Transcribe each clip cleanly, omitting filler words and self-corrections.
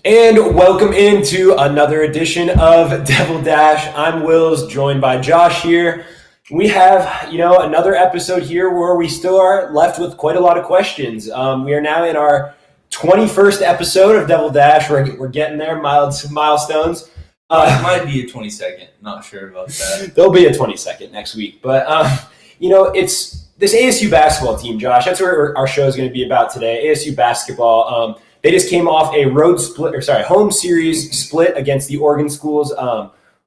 And welcome into another edition of Devil Dash. I'm Wills, joined by Josh here. We have, another episode here where we still are left with quite a lot of questions. We are now in our 21st episode of Devil Dash. We're getting there, milestones. It might be a 22nd. Not sure about that. There'll be a 22nd next week. But, it's this ASU basketball team, Josh. That's where our show is going to be about today, ASU basketball. They just came off a home series split against the Oregon schools.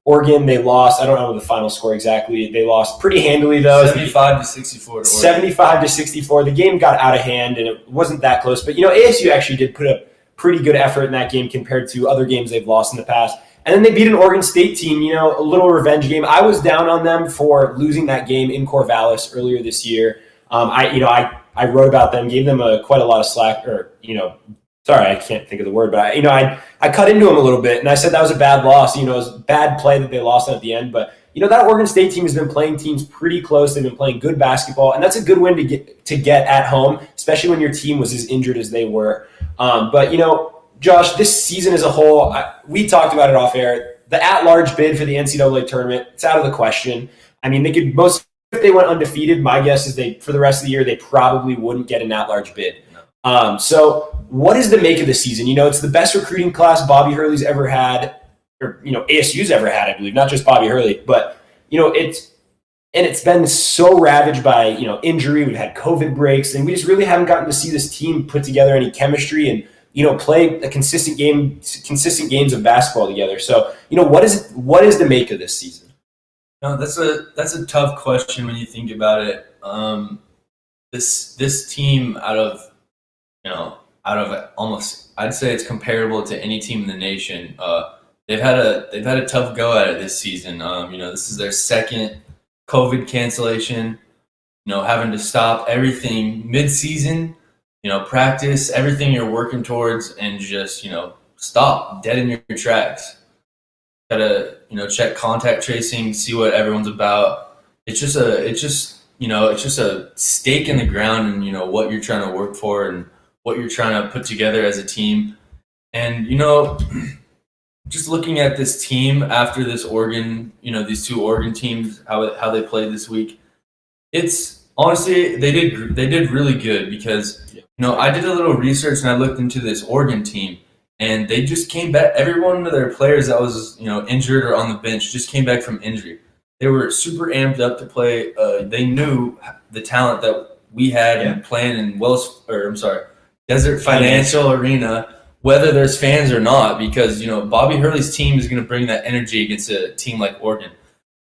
Oregon, they lost. I don't know the final score exactly. They lost pretty handily, though. 75-64. 75-64. The game got out of hand, and it wasn't that close. But, ASU actually did put a pretty good effort in that game compared to other games they've lost in the past. And then they beat an Oregon State team, a little revenge game. I was down on them for losing that game in Corvallis earlier this year. I wrote about them, gave them quite a lot of slack, Sorry, I can't think of the word, but I cut into them a little bit, and I said that was a bad loss. It was a bad play that they lost at the end. But that Oregon State team has been playing teams pretty close. They've been playing good basketball, and that's a good win to get at home, especially when your team was as injured as they were. But Josh, this season as a whole, we talked about it off air. The at-large bid for the NCAA tournament, it's out of the question. I mean, if they went undefeated, my guess is for the rest of the year they probably wouldn't get an at-large bid. So what is the make of this season? It's the best recruiting class Bobby Hurley's ever had, or, ASU's ever had, I believe, not just Bobby Hurley, but, it's been so ravaged by, injury. We've had COVID breaks, and we just really haven't gotten to see this team put together any chemistry and, play a consistent games of basketball together. So, what is the make of this season? No, that's a tough question when you think about it. This team out of almost, I'd say it's comparable to any team in the nation. They've had a tough go at it this season. This is their second COVID cancellation. Having to stop everything mid-season. Practice everything you're working towards, and just stop dead in your tracks. Gotta check contact tracing, see what everyone's about. It's just a stake in the ground, and what you're trying to work for and what you're trying to put together as a team. And, just looking at this team after this Oregon, these two Oregon teams, how they played this week, it's honestly, they did really good because, I did a little research and I looked into this Oregon team, and they just came back. Every one of their players that was, injured or on the bench just came back from injury. They were super amped up to play. They knew the talent that we had and playing in Desert Financial Arena, whether there's fans or not, because, Bobby Hurley's team is going to bring that energy against a team like Oregon.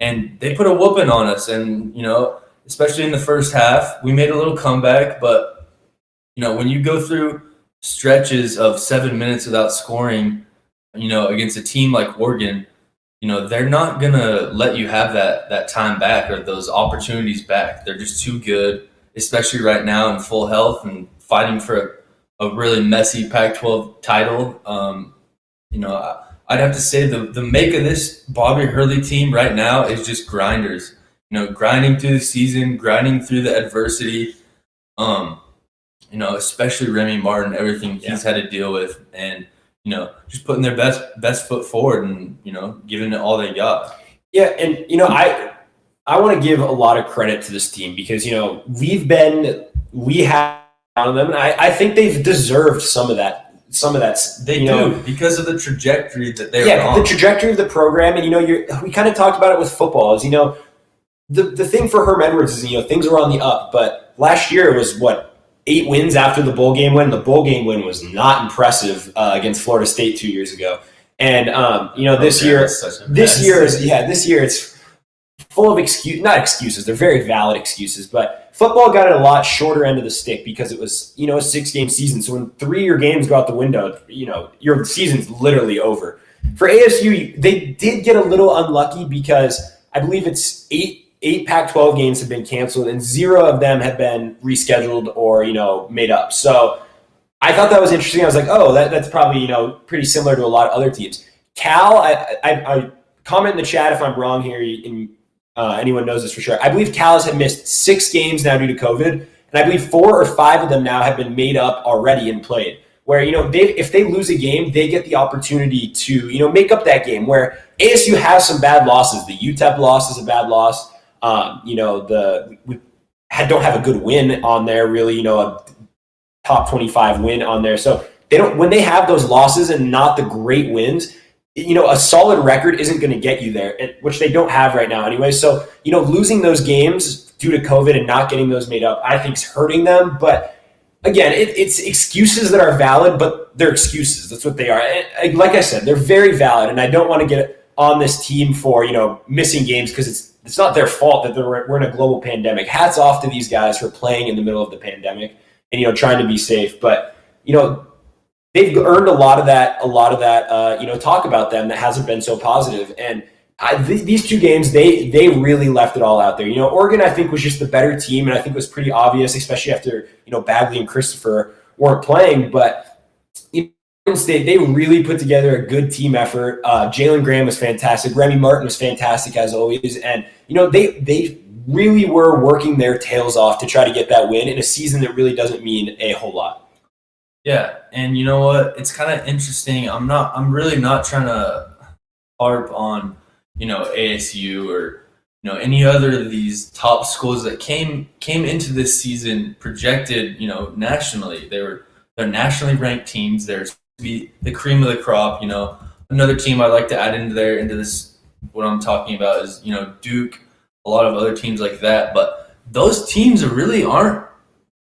And they put a whooping on us. And, especially in the first half, we made a little comeback. But, when you go through stretches of 7 minutes without scoring, against a team like Oregon, they're not going to let you have that time back or those opportunities back. They're just too good, especially right now in full health and fighting for a really messy Pac-12 title. I'd have to say the make of this Bobby Hurley team right now is just grinders. Grinding through the season, grinding through the adversity. Especially Remy Martin, everything he's had to deal with, and just putting their best foot forward and giving it all they got. Yeah, and I want to give a lot of credit to this team because we have on them, and I think they've deserved some of that. They do because of the trajectory that they were on. The trajectory of the program, and we kind of talked about it with football. Is the thing for Herm Edwards is things were on the up, but last year it was 8 wins after the bowl game win. The bowl game win was not impressive against Florida State 2 years ago, and this year it's full of not excuses. They're very valid excuses, but football got a lot shorter end of the stick because it was, a 6-game season. So when 3 of your games go out the window, your season's literally over. For ASU, they did get a little unlucky because I believe it's eight Pac-12 games have been canceled and 0 of them have been rescheduled or, made up. So I thought that was interesting. I was like, oh, that's probably, pretty similar to a lot of other teams. Cal, I comment in the chat if I'm wrong here, and anyone knows this for sure. I believe Cal has had missed 6 games now due to COVID, and I believe 4 or 5 of them now have been made up already and played. where, if they lose a game, they get the opportunity to, make up that game, where ASU has some bad losses. The UTEP loss is a bad loss. We don't have a good win on there, really, a top 25 win on there. So when they have those losses and not the great wins, a solid record isn't going to get you there, which they don't have right now anyway. So, losing those games due to COVID and not getting those made up, I think is hurting them. But again, it's excuses that are valid, but they're excuses. That's what they are. And like I said, they're very valid, and I don't want to get on this team for, missing games, because it's not their fault that we're in a global pandemic. Hats off to these guys for playing in the middle of the pandemic and, trying to be safe. But, they've earned a lot of that, talk about them that hasn't been so positive. And these two games, they really left it all out there. Oregon, I think, was just the better team, and I think it was pretty obvious, especially after, Bagley and Christopher weren't playing. But Oregon State, they really put together a good team effort. Jalen Graham was fantastic. Remy Martin was fantastic, as always. And, they really were working their tails off to try to get that win in a season that really doesn't mean a whole lot. Yeah, and you know what? It's kind of interesting. I'm really not trying to harp on, ASU or, any other of these top schools that came into this season projected, nationally. They're nationally ranked teams. They're to be the cream of the crop. Another team I'd like to add into this, what I'm talking about is, Duke, a lot of other teams like that. But those teams really aren't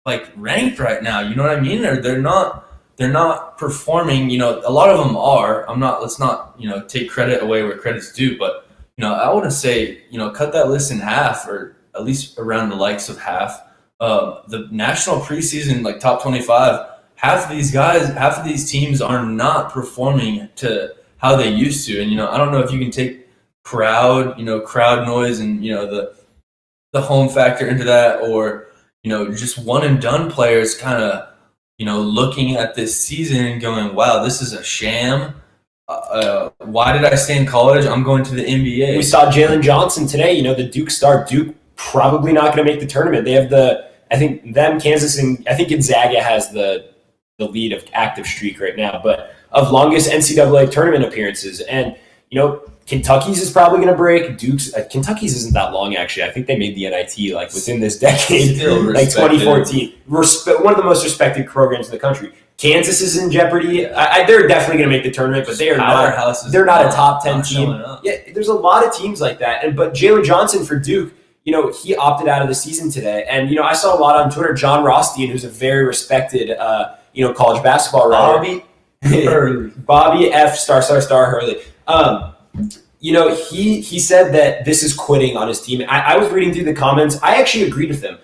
like ranked right now, you know what I mean? Or they're not performing, a lot of them are. Let's not, take credit away where credit's due, but I want to say, cut that list in half, or at least around the likes of half. The national preseason, like top 25, half of these teams are not performing to how they used to. And, I don't know if you can take crowd noise and, the home factor into that, or just one and done players kind of, looking at this season and going, wow, this is a sham. Why did I stay in college? I'm going to the NBA. We saw Jalen Johnson today, the Duke star. Duke probably not going to make the tournament. They have Kansas, and I think Gonzaga has the lead of active streak right now, but of longest NCAA tournament appearances. And, Kentucky's is probably going to break. Duke's Kentucky's isn't that long, actually. I think they made the NIT like within this decade, like 2014. One of the most respected programs in the country. Kansas is in jeopardy. They're definitely going to make the tournament, but they're not a top 10 team. Yeah, there's a lot of teams like that. But Jalen Johnson for Duke, he opted out of the season today. And I saw a lot on Twitter. John Rothstein, who's a very respected, college basketball writer. Bobby F. *** Hurley. He said that this is quitting on his team. I was reading through the comments. I actually agreed with him.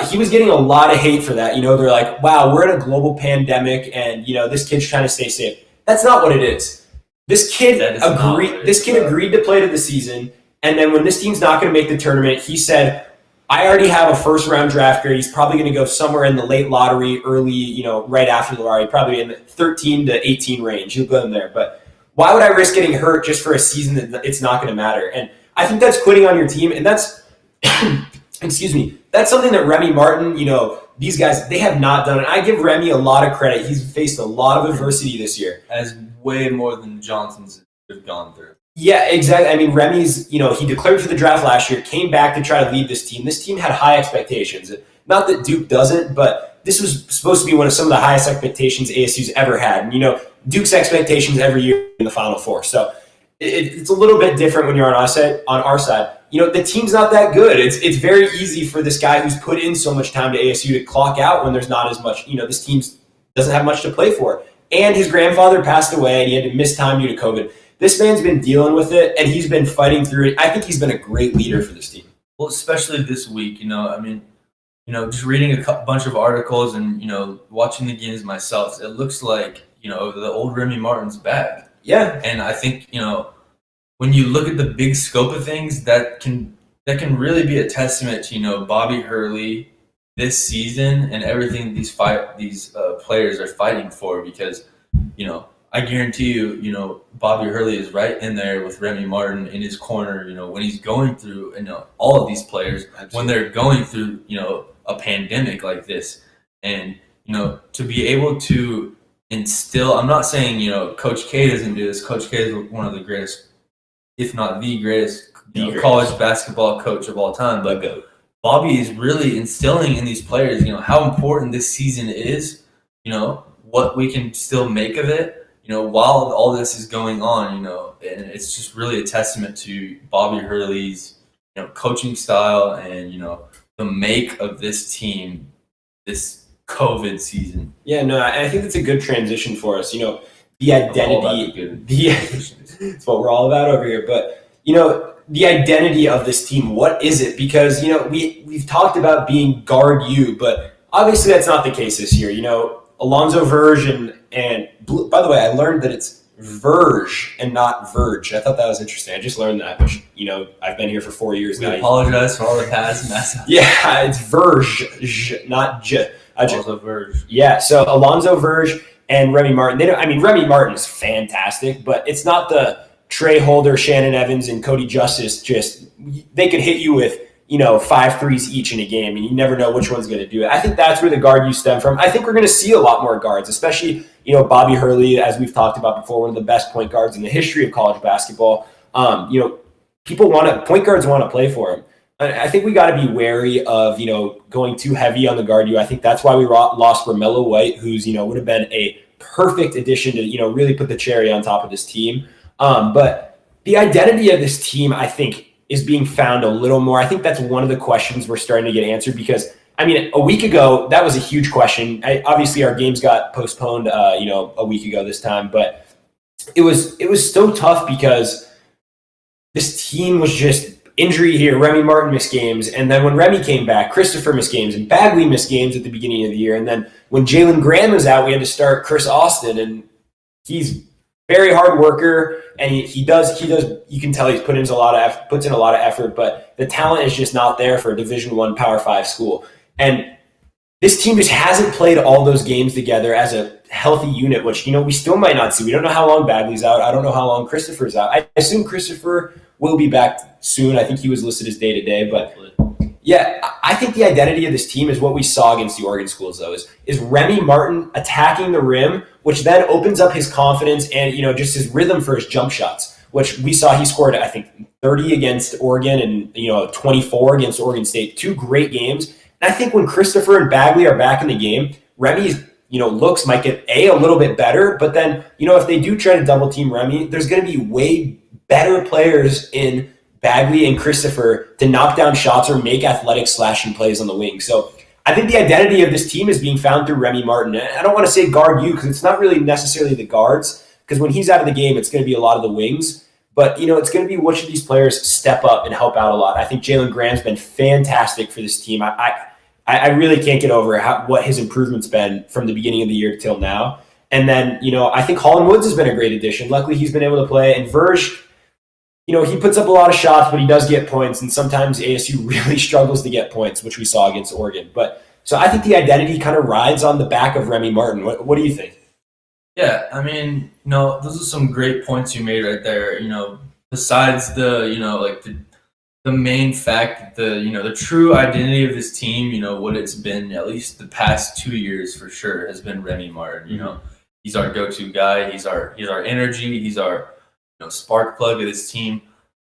He was getting a lot of hate for that. They're like, wow, we're in a global pandemic, and, this kid's trying to stay safe. That's not what it is. This kid agreed to play to the season, and then when this team's not going to make the tournament, he said, I already have a first-round draft grade. He's probably going to go somewhere in the late lottery, early, right after the lottery, probably in the 13 to 18 range. He'll go in there, but why would I risk getting hurt just for a season that it's not going to matter? And I think that's quitting on your team. And that's, excuse me, that's something that Remy Martin, these guys, they have not done. And I give Remy a lot of credit. He's faced a lot of adversity this year. As way more than the Johnsons have gone through. Yeah, exactly. I mean, Remy's, he declared for the draft last year, came back to try to lead this team. This team had high expectations. Not that Duke doesn't, but this was supposed to be some of the highest expectations ASU's ever had. And, Duke's expectations every year in the Final Four. So it's a little bit different when you're on our side. The team's not that good. It's very easy for this guy who's put in so much time to ASU to clock out when there's not as much, this team doesn't have much to play for. And his grandfather passed away and he had to miss time due to COVID. This man's been dealing with it and he's been fighting through it. I think he's been a great leader for this team. Well, especially this week, just reading a bunch of articles and, watching the games myself, it looks like, the old Remy Martin's back. Yeah. And I think, when you look at the big scope of things, that can really be a testament to, Bobby Hurley this season and everything these players are fighting for, because, I guarantee you, Bobby Hurley is right in there with Remy Martin in his corner, when he's going through, all of these players, Absolutely. When they're going through, a pandemic like this. And, to be able to instill. I'm not saying, Coach K doesn't do this. Coach K is one of the greatest, if not the greatest, college basketball coach of all time. But Bobby is really instilling in these players, how important this season is, what we can still make of it, while all this is going on, and it's just really a testament to Bobby Hurley's, coaching style and, the make of this team this COVID season. Yeah, no, I think that's a good transition for us. The identity, it's what we're all about over here. But, the identity of this team, what is it? Because, we've talked about being guard you, but obviously that's not the case this year. Alonzo Verge and by the way, I learned that it's Verge and not Verge. I thought that was interesting. I just learned that, which, I've been here for 4 years now. I apologize for all the past mess up. Yeah, it's Verge, not J. Alonzo Verge. Yeah, so Alonzo Verge and Remy Martin. Remy Martin's fantastic, but it's not the Trey Holder, Shannon Evans, and Cody Justice. They could hit you with 5 threes each in a game, and you never know which one's going to do it. I think that's where the guard you stem from. I think we're going to see a lot more guards, especially Bobby Hurley, as we've talked about before, one of the best point guards in the history of college basketball. Point guards want to play for him. I think we got to be wary of going too heavy on the guard you. I think that's why we lost Romello White, who's would have been a perfect addition to really put the cherry on top of this team. But the identity of this team, I think, is being found a little more. I think that's one of the questions we're starting to get answered because, a week ago, that was a huge question. Obviously, our games got postponed, a week ago this time, but it was so tough because this team was just injury here. Remy Martin missed games, and then when Remy came back, Christopher missed games, and Bagley missed games at the beginning of the year, and then when Jalen Graham was out, we had to start Chris Austin, and he's very hard worker, and he does. You can tell he's puts in a lot of effort, but the talent is just not there for a Division I Power 5 school. And this team just hasn't played all those games together as a healthy unit, which we still might not see. We don't know how long Bagley's out. I don't know how long Christopher's out. I assume Christopher will be back soon. I think he was listed as day-to-day, but yeah, I think the identity of this team is what we saw against the Oregon schools, though, is Remy Martin attacking the rim, which then opens up his confidence and, just his rhythm for his jump shots, which we saw he scored, I think, 30 against Oregon and, 24 against Oregon State. 2 great games. And I think when Christopher and Bagley are back in the game, Remy's, looks might get a little bit better, but then, if they do try to double team Remy, there's going to be way better players in Bagley and Christopher to knock down shots or make athletic slashing plays on the wing. So I think the identity of this team is being found through Remy Martin. I don't want to say guard you because it's not really necessarily the guards, because when he's out of the game, it's going to be a lot of the wings. But, it's going to be which of these players step up and help out a lot. I think Jalen Graham's been fantastic for this team. I really can't get over what his improvement's been from the beginning of the year till now. And then, I think Holland Woods has been a great addition. Luckily, he's been able to play. And Verge, he puts up a lot of shots, but he does get points. And sometimes ASU really struggles to get points, which we saw against Oregon. But so I think the identity kind of rides on the back of Remy Martin. What do you think? Yeah, those are some great points you made right there. Besides the main fact, the true identity of this team, what it's been at least the past 2 years for sure has been Remy Martin. He's our go-to guy. He's our energy. He's our spark plug of this team.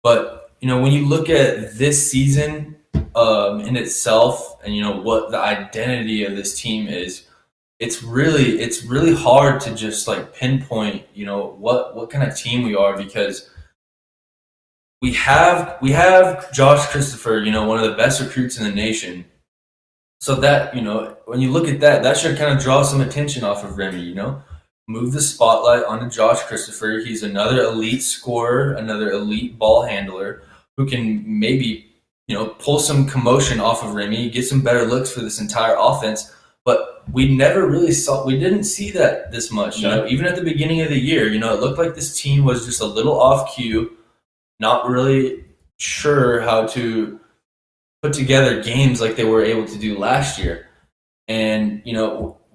But when you look at this season in itself, and what the identity of this team is, it's really hard to just pinpoint what kind of team we are, because we have Josh Christopher, one of the best recruits in the nation. So that when you look at that should kind of draw some attention off of Remy. Move the spotlight onto Josh Christopher. He's another elite scorer, another elite ball handler who can maybe, pull some commotion off of Remy, get some better looks for this entire offense. But we didn't see that this much. Even at the beginning of the year, it looked like this team was just a little off cue, not really sure how to put together games like they were able to do last year. And,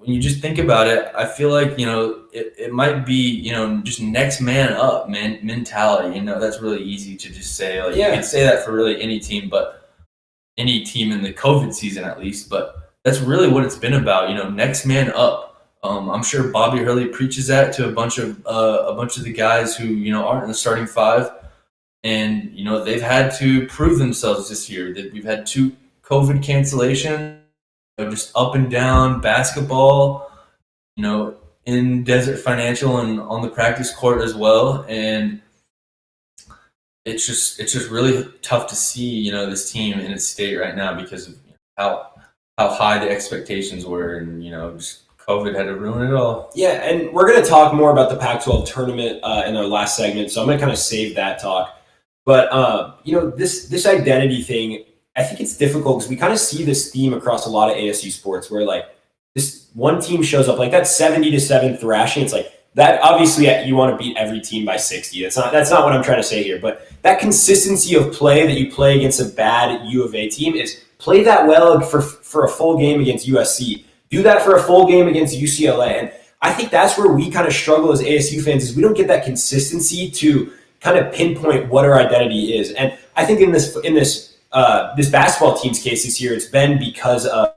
when you just think about it, I feel like, it might be, just next man up mentality. That's really easy to just say. You can say that for really any team, but any team in the COVID season at least. But that's really what it's been about, next man up. I'm sure Bobby Hurley preaches that to a bunch of the guys who aren't in the starting five, and they've had to prove themselves this year. That we've had 2 COVID cancellations, just up and down basketball, in Desert Financial and on the practice court as well, and it's just really tough to see this team in its state right now because of how high the expectations were, and just COVID had to ruin it all. Yeah, and we're going to talk more about the Pac-12 tournament in our last segment, so I'm going to kind of save that talk. But this identity thing, I think it's difficult because we kind of see this theme across a lot of ASU sports where like this one team shows up like that 70-7 thrashing. It's like that. Obviously, you want to beat every team by 60. That's not what I'm trying to say here. But that consistency of play that you play against a bad U of A team is play that well for a full game against USC. Do that for a full game against UCLA. And I think that's where we kind of struggle as ASU fans is we don't get that consistency to kind of pinpoint what our identity is. And I think in this basketball team's case this year, it's been because of,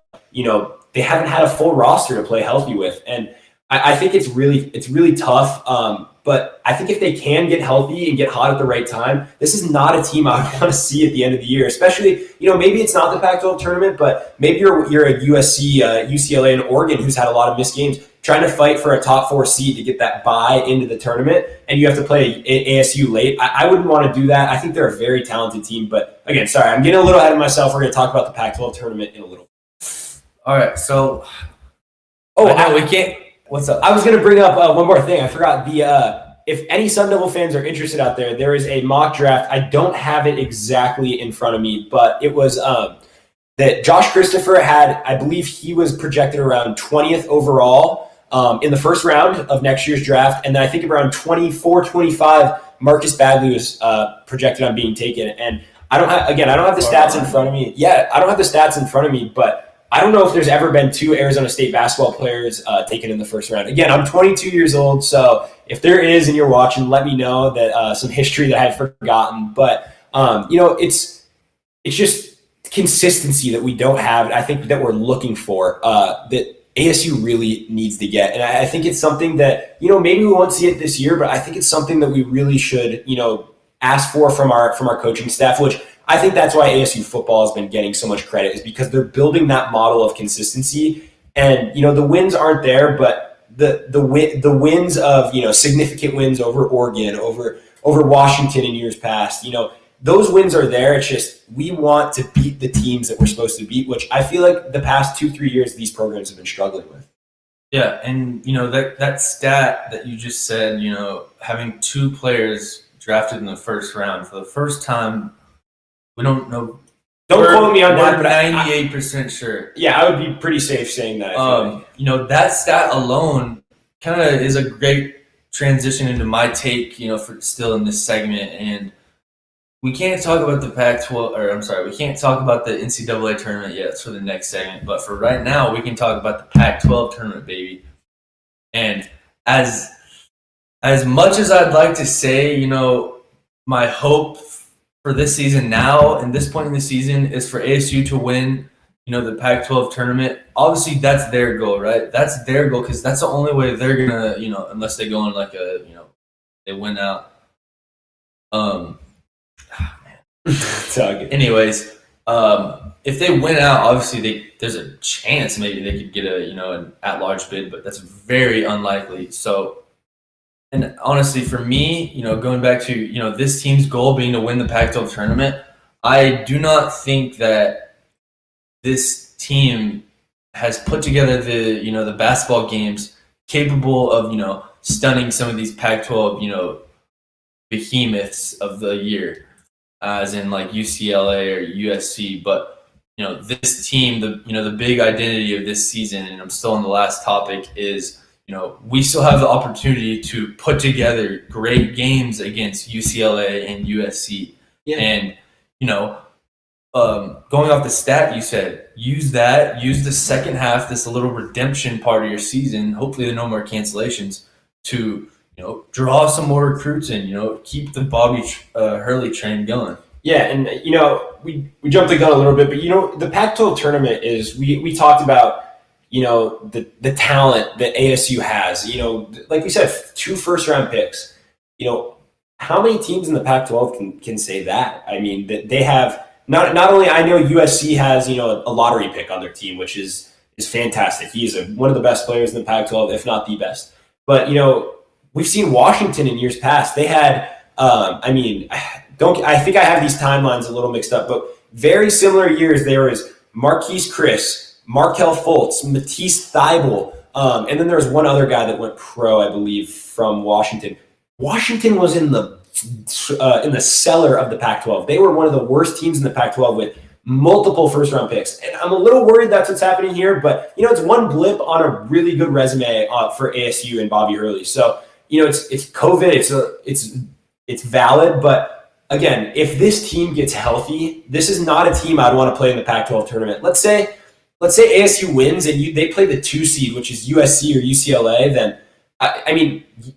they haven't had a full roster to play healthy with. And I think it's really tough. But I think if they can get healthy and get hot at the right time, this is not a team I would want to see at the end of the year. Especially, maybe it's not the Pac-12 tournament, but maybe you're a USC, UCLA, and Oregon who's had a lot of missed games, trying to fight for a top 4 seed to get that bye into the tournament, and you have to play ASU late. I wouldn't want to do that. I think they're a very talented team. But again, sorry, I'm getting a little ahead of myself. We're going to talk about the Pac-12 tournament in a little. All right, so we can't. What's up? I was going to bring up one more thing. I forgot if any Sun Devil fans are interested out there is a mock draft. I don't have it exactly in front of me, but it was that Josh Christopher had, I believe he was projected around 20th overall in the first round of next year's draft. And then I think around 24, 25, Marcus Bagley was projected on being taken. And I don't have the stats in front of me. Yeah, I don't have the stats in front of me, but I don't know if there's ever been 2 Arizona State basketball players taken in the first round. Again, I'm 22 years old, so if there is and you're watching, let me know that some history that I had forgotten. But it's just consistency that we don't have. I think that we're looking for that ASU really needs to get, and I think it's something that maybe we won't see it this year, but I think it's something that we really should ask for from our coaching staff, which I think that's why ASU football has been getting so much credit, is because they're building that model of consistency. And the wins aren't there, but the wins of significant wins over Oregon, over Washington in years past, those wins are there. It's just we want to beat the teams that we're supposed to beat, which I feel like the past 2-3 years these programs have been struggling with. Yeah, and that stat that you just said, having 2 players drafted in the first round for the first time. We don't know. Don't quote me on that, but 98% sure. Yeah, I would be pretty safe saying that. That stat alone kind of is a great transition into my take, for still in this segment. And we can't talk about the Pac-12, we can't talk about the NCAA tournament yet. It's for the next segment. But for right now, we can talk about the Pac-12 tournament, baby. And as much as I'd like to say, my hope for this season now, and this point in the season, is for ASU to win, the Pac-12 tournament. Obviously, that's their goal, right? That's their goal because that's the only way they're gonna, unless they go on like they win out. Anyways, if they win out, obviously there's a chance maybe they could get an at-large bid, but that's very unlikely. So. And honestly, for me, going back to, this team's goal being to win the Pac-12 tournament, I do not think that this team has put together the basketball games capable of, stunning some of these Pac-12, behemoths of the year, as in like UCLA or USC. But, this team, the big identity of this season, and I'm still on the last topic, is we still have the opportunity to put together great games against UCLA and USC. Yeah. And, going off the stat you said, use the second half, this little redemption part of your season, hopefully there are no more cancellations, to, draw some more recruits in, keep the Bobby Hurley train going. Yeah, and, we jumped the gun a little bit, but, the Pac-12 tournament is, we talked about, the talent that ASU has. Like we said, 2 first-round picks. How many teams in the Pac-12 can say that? I mean, that they have not only, I know USC has a lottery pick on their team, which is fantastic. He's one of the best players in the Pac-12, if not the best. But we've seen Washington in years past. They had, I think I have these timelines a little mixed up, but very similar years. There was Marquise Chris, Markel Fultz, Matisse Thybulle, and then there was one other guy that went pro, I believe, from Washington. Washington was in the cellar of the Pac-12. They were one of the worst teams in the Pac-12 with multiple first-round picks. And I'm a little worried that's what's happening here, but, it's one blip on a really good resume for ASU and Bobby Hurley. So, it's COVID, it's valid, but again, if this team gets healthy, this is not a team I'd want to play in the Pac-12 tournament. Let's say ASU wins and they play the 2 seed, which is USC or UCLA, then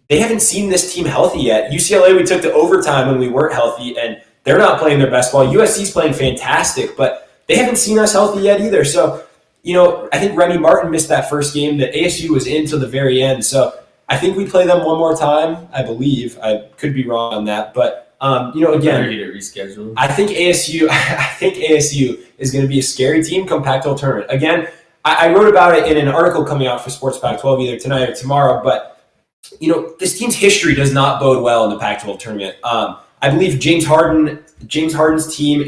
they haven't seen this team healthy yet. UCLA, we took to overtime when we weren't healthy, and they're not playing their best ball. USC's playing fantastic, but they haven't seen us healthy yet either. So, I think Remy Martin missed that first game that ASU was in till the very end. So I think we play them one more time, I believe. I could be wrong on that, but again, get it rescheduled. I think ASU is going to be a scary team come Pac-12 tournament. Again, I wrote about it in an article coming out for Sports Pac-12 either tonight or tomorrow, but this team's history does not bode well in the Pac-12 tournament. I believe James Harden's team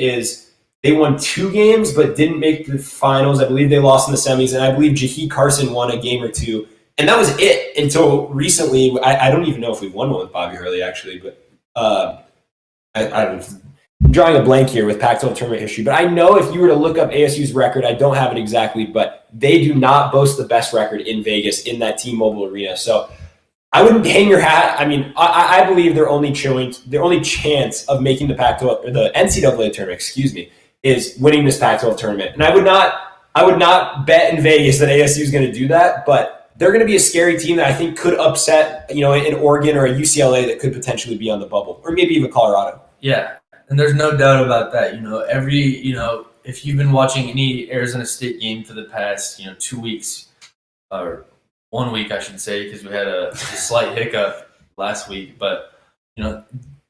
they won 2 games but didn't make the finals. I believe they lost in the semis, and I believe Jahi Carson won a game or 2, and that was it until recently. I don't even know if we won one with Bobby Hurley actually, but I'm drawing a blank here with Pac-12 tournament history. But I know if you were to look up ASU's record, I don't have it exactly, but they do not boast the best record in Vegas in that T-Mobile Arena. So I wouldn't hang your hat. I believe their only chance of making the Pac-12 or the NCAA tournament, is winning this Pac-12 tournament. And I would not bet in Vegas that ASU is going to do that, but they're going to be a scary team that I think could upset, an Oregon or a UCLA that could potentially be on the bubble, or maybe even Colorado. Yeah, and there's no doubt about that. If you've been watching any Arizona State game for the past, 2 weeks, or 1 week, I should say, because we had a slight hiccup last week. But,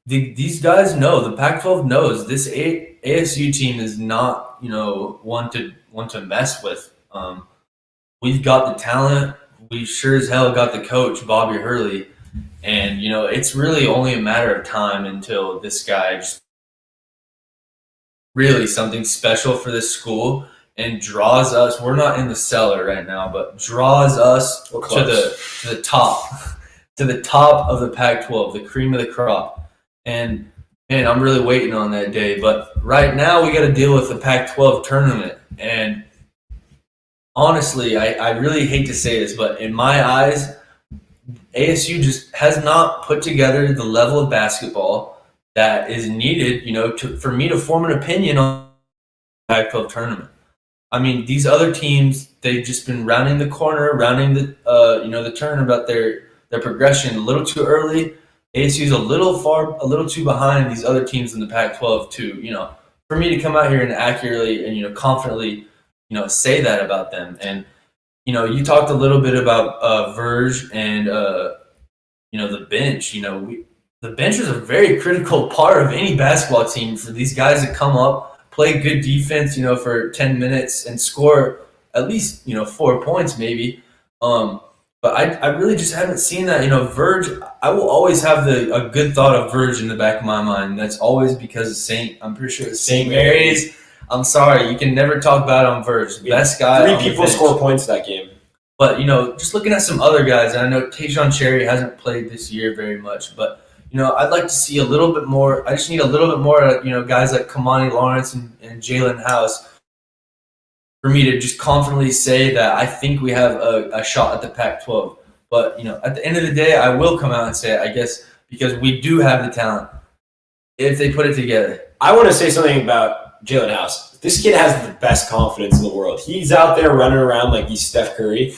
these guys know, the Pac-12 knows this ASU team is not, one to mess with. We've got the talent. We sure as hell got the coach, Bobby Hurley. And, it's really only a matter of time until this guy just really something special for this school and draws us. We're not in the cellar right now, but draws us to the top of the Pac-12, the cream of the crop. And man, I'm really waiting on that day. But right now, we got to deal with the Pac-12 tournament. And honestly, I really hate to say this, but in my eyes, ASU just has not put together the level of basketball that is needed, for me to form an opinion on the Pac-12 tournament. These other teams, they've just been rounding the corner, rounding the turn about their progression a little too early. ASU's a little too behind these other teams in the Pac-12 to, for me to come out here and accurately and, confidently, say that about them. And, you talked a little bit about Verge and, the bench. The bench is a very critical part of any basketball team for these guys to come up, play good defense, for 10 minutes and score at least, 4 points maybe. But I really just haven't seen that. Verge, I will always have a good thought of Verge in the back of my mind. That's always because of I'm pretty sure it's St. Mary's. I'm sorry, you can never talk bad on Verge. Best guy. 3 people score points that game. But, just looking at some other guys, and I know Tayshaun Cherry hasn't played this year very much, but I'd like to see a little bit more. I just need a little bit more, guys like Kamani Lawrence and Jalen House for me to just confidently say that I think we have a shot at the Pac-12. But, at the end of the day, I will come out and say it, I guess, because we do have the talent if they put it together. I want to say something about Jalen House. This kid has the best confidence in the world. He's out there running around like he's Steph Curry.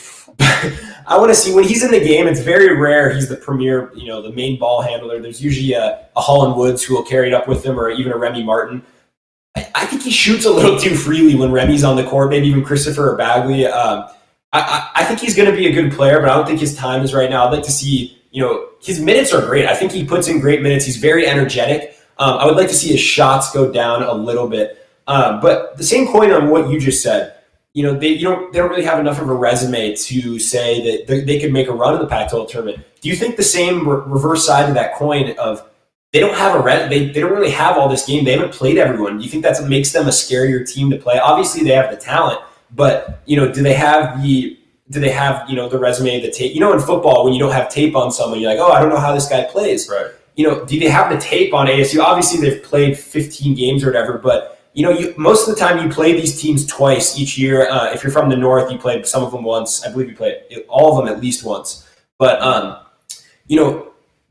I want to see when he's in the game. It's very rare he's the premier, the main ball handler. There's usually a Holland Woods who will carry it up with him, or even a Remy Martin. I think he shoots a little too freely when Remy's on the court. Maybe even Christopher or Bagley. I think he's going to be a good player, but I don't think his time is right now. I'd like to see, his minutes are great. I think he puts in great minutes. He's very energetic. I would like to see his shots go down a little bit. But the same coin on what you just said, they don't really have enough of a resume to say that they could make a run in the Pac-12 tournament. Do you think the same reverse side of that coin of they don't have they don't really have all this game. They haven't played everyone. Do you think that makes them a scarier team to play? Obviously, they have the talent, but do they have the resume, the tape? In football, when you don't have tape on someone, you're like, oh, I don't know how this guy plays. Right. Do they have the tape on ASU? Obviously, they've played 15 games or whatever, but most of the time you play these teams twice each year. If you're from the North, you played some of them once. I believe you played all of them at least once. But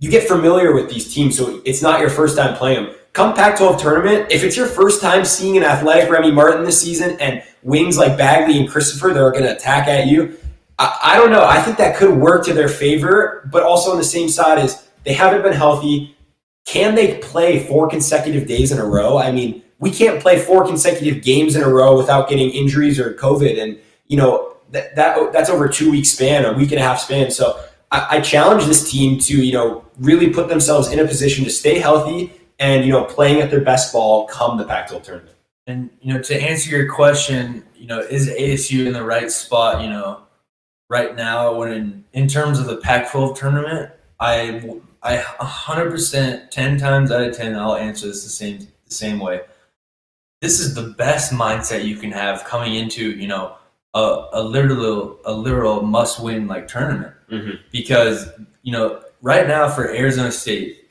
you get familiar with these teams, so it's not your first time playing them. Come Pac-12 tournament, if it's your first time seeing an athletic Remy Martin this season and wings like Bagley and Christopher that are going to attack at you, I don't know. I think that could work to their favor, but also on the same side is they haven't been healthy. Can they play 4 consecutive days in a row? I mean, we can't play 4 consecutive games in a row without getting injuries or COVID, and that's over a 2-week span, a week and a half span. So I challenge this team to really put themselves in a position to stay healthy and playing at their best ball come the Pac-12 tournament. And to answer your question, is ASU in the right spot? Right now, when in terms of the Pac-12 tournament, I 100%, 10 times out of 10, I'll answer this the same way. This is the best mindset you can have coming into a literal must-win tournament. Mm-hmm. Because right now for Arizona State,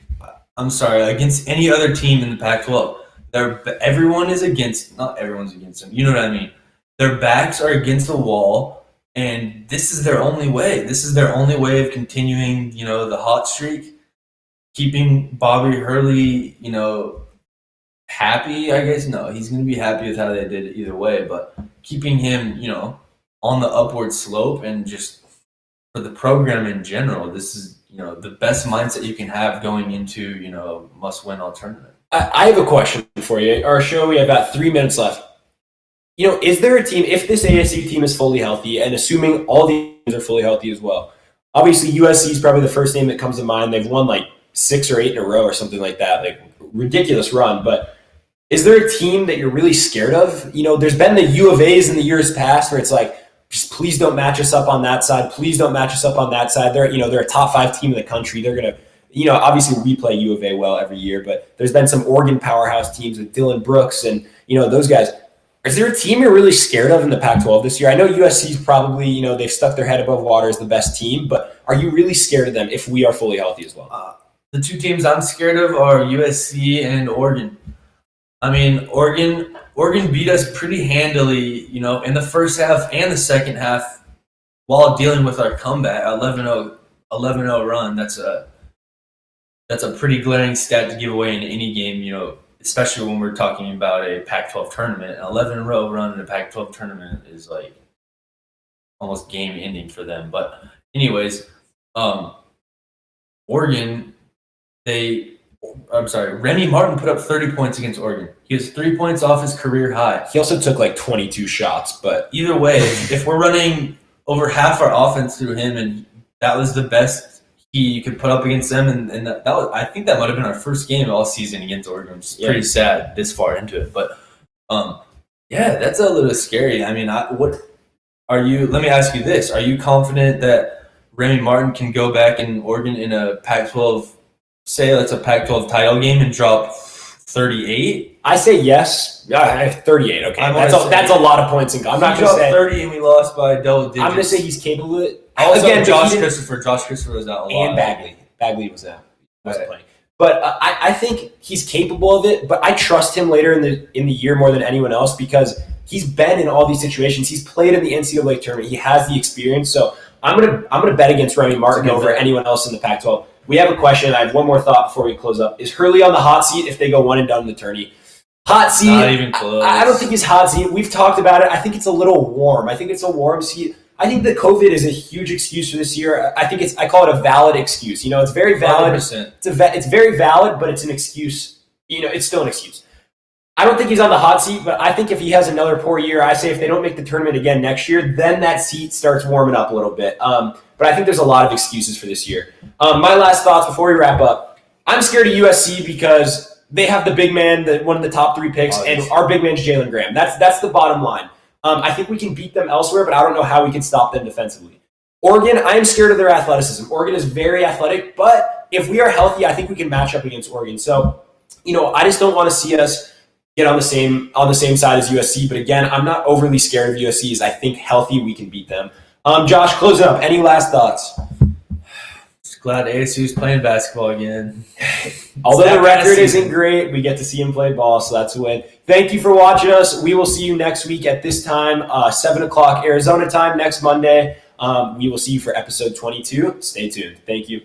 I'm sorry, against any other team in the Pac-12, everyone's against them. You know what I mean? Their backs are against the wall, and this is their only way. This is their only way of continuing, the hot streak, keeping Bobby Hurley, happy, I guess. No, he's going to be happy with how they did it either way, but keeping him, on the upward slope, and just for the program in general, this is, the best mindset you can have going into, must-win all tournament. I have a question for you. Our show, we have about 3 minutes left. Is there a team, if this ASU team is fully healthy, and assuming all the teams are fully healthy as well, obviously USC is probably the first name that comes to mind. They've won 6 or 8 in a row or something like that, ridiculous run. But is there a team that you're really scared of? There's been the U of A's in the years past where it's just please don't match us up on that side. Please don't match us up on that side. They're a top 5 team in the country. They're going to, obviously we play U of A well every year, but there's been some Oregon powerhouse teams with Dylan Brooks and, those guys. Is there a team you're really scared of in the Pac-12 this year? I know USC's probably, they've stuck their head above water as the best team, but are you really scared of them if we are fully healthy as well? The 2 teams I'm scared of are USC and Oregon. I mean, Oregon beat us pretty handily, in the first half and the second half while dealing with our comeback, 11-0 run. That's a pretty glaring stat to give away in any game, especially when we're talking about a Pac-12 tournament. An 11-0 run in a Pac-12 tournament is almost game ending for them. But anyways, Oregon, Remy Martin put up 30 points against Oregon. He was 3 points off his career high. He also took 22 shots, but either way, if we're running over half our offense through him, and that was the best he could put up against them, and that was, I think that might have been our first game all season against Oregon, which is pretty sad this far into it. But that's a little scary. I mean, let me ask you this: are you confident that Remy Martin can go back in Oregon in a Pac-12? Say that's a Pac-12 title game and drop 38? I say yes. 38. Okay, that's a lot of points. I'm not going to say 30 and we lost by double digits. I'm going to say he's capable of it. Also, again, Josh Christopher was out a lot. And Bagley was out. Wasn't playing. But I think he's capable of it. But I trust him later in the year more than anyone else because he's been in all these situations. He's played in the NCAA tournament. He has the experience. So I'm gonna bet against Remy Martin over anyone else in the Pac-12. We have a question. I have one more thought before we close up. Is Hurley on the hot seat if they go 1 and done in the tourney? Hot seat. Not even close. I don't think he's hot seat. We've talked about it. I think it's a little warm. I think it's a warm seat. I think that COVID is a huge excuse for this year. I call it a valid excuse. It's very valid. 100%. It's very valid, but it's an excuse. It's still an excuse. I don't think he's on the hot seat, but I think if he has another poor year, I say if they don't make the tournament again next year, then that seat starts warming up a little bit. But I think there's a lot of excuses for this year. My last thoughts before we wrap up. I'm scared of USC because they have the big man, one of the top 3 picks, and our big man's Jalen Graham. That's the bottom line. I think we can beat them elsewhere, but I don't know how we can stop them defensively. Oregon, I am scared of their athleticism. Oregon is very athletic, but if we are healthy, I think we can match up against Oregon. So, I just don't want to see us get on the same side as USC. But again, I'm not overly scared of USC. As I think healthy, we can beat them. Josh, closing up. Any last thoughts? Just glad ASU's playing basketball again. Although the record isn't great, we get to see him play ball, so that's a win. Thank you for watching us. We will see you next week at this time, 7 o'clock Arizona time next Monday. We will see you for episode 22. Stay tuned. Thank you.